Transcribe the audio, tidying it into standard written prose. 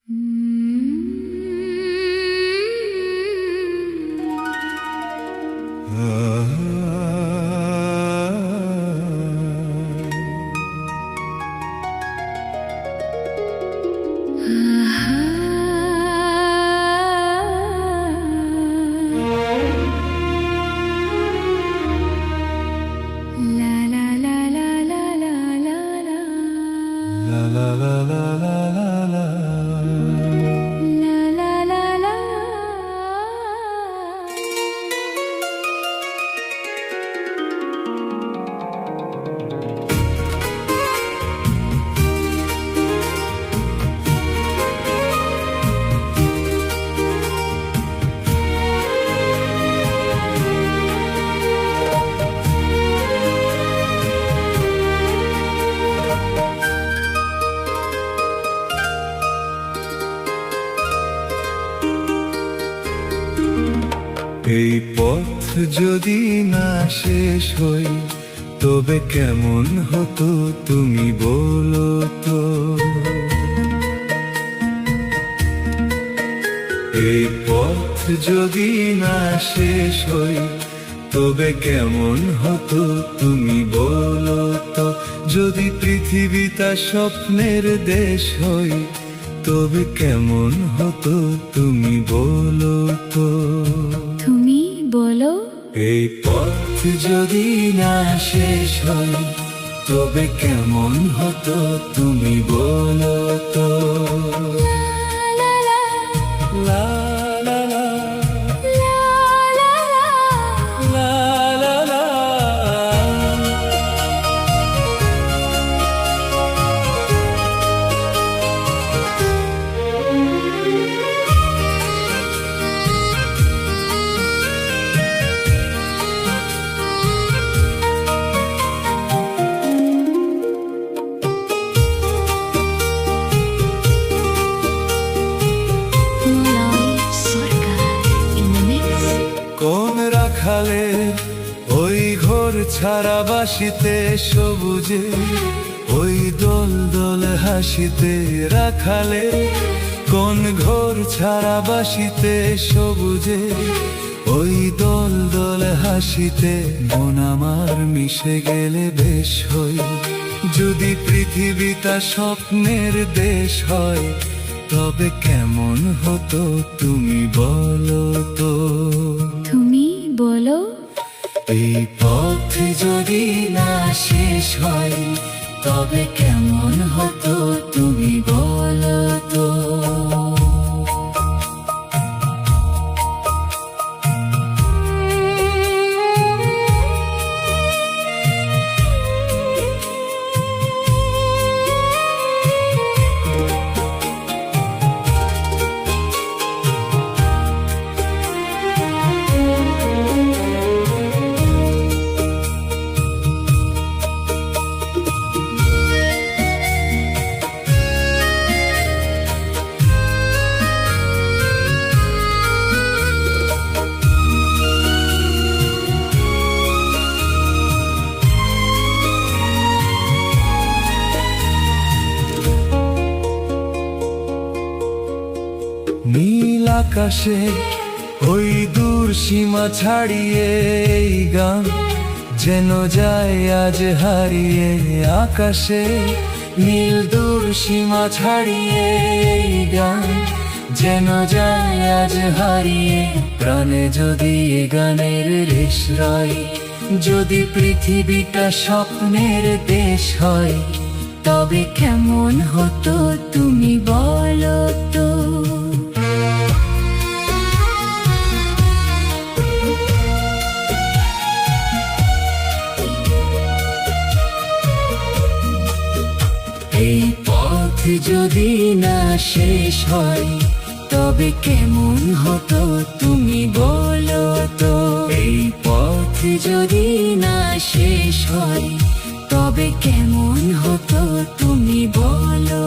এই পথ যদি না শেষ হই তবে কেমন হতো তুমি বলো তো। এই পথ যদি না শেষ হই তবে কেমন হতো তুমি বলো তো। যদি পৃথিবীটা স্বপ্নের দেশ হই তবে কেমন হতো তুমি বলো তো। তুমি বলো। এই পথ যদি না শেষ হয় তবে কেমন হতো তুমি বলো তো। লা লা লা লা লা লা লা। কোন রাখালে ওই ঘর ছাড়া বাসিতে সবুজে, ওই দোল দোল হাসিতে রাখালে। কোন ঘর ছাড়া বাসিতে সবুজে, ওই দোল দোল হাসিতে। মন আমার মিশে গেলে বেশ হই। যদি পৃথিবীটা স্বপ্নের দেশ হয় তবে কেমন হতো তুমি বলো তো। তুমি বলো। এই পথ যদি না শেষ হয় তবে কেমন হতো তুমি বলো তো। নীল আকাশে ওই দূর সীমা ছাড়িয়ে এই গান যেন যায় আজ হারিয়ে আকাশে। নীল দূর সীমা ছাড়িয়ে এই গান যেন যায় আজ হারিয়ে। প্রাণে যদি এ গানের রেশ রয়, যদি পৃথিবীটা স্বপ্নের দেশ হয় তবে কেমন হতো তুমি বলো তো। এই পথ যদি না শেষ হয় তবে কেমন হতো তুমি বলো তো। এই পথ যদি না শেষ হয় তবে কেমন হতো তুমি বলো।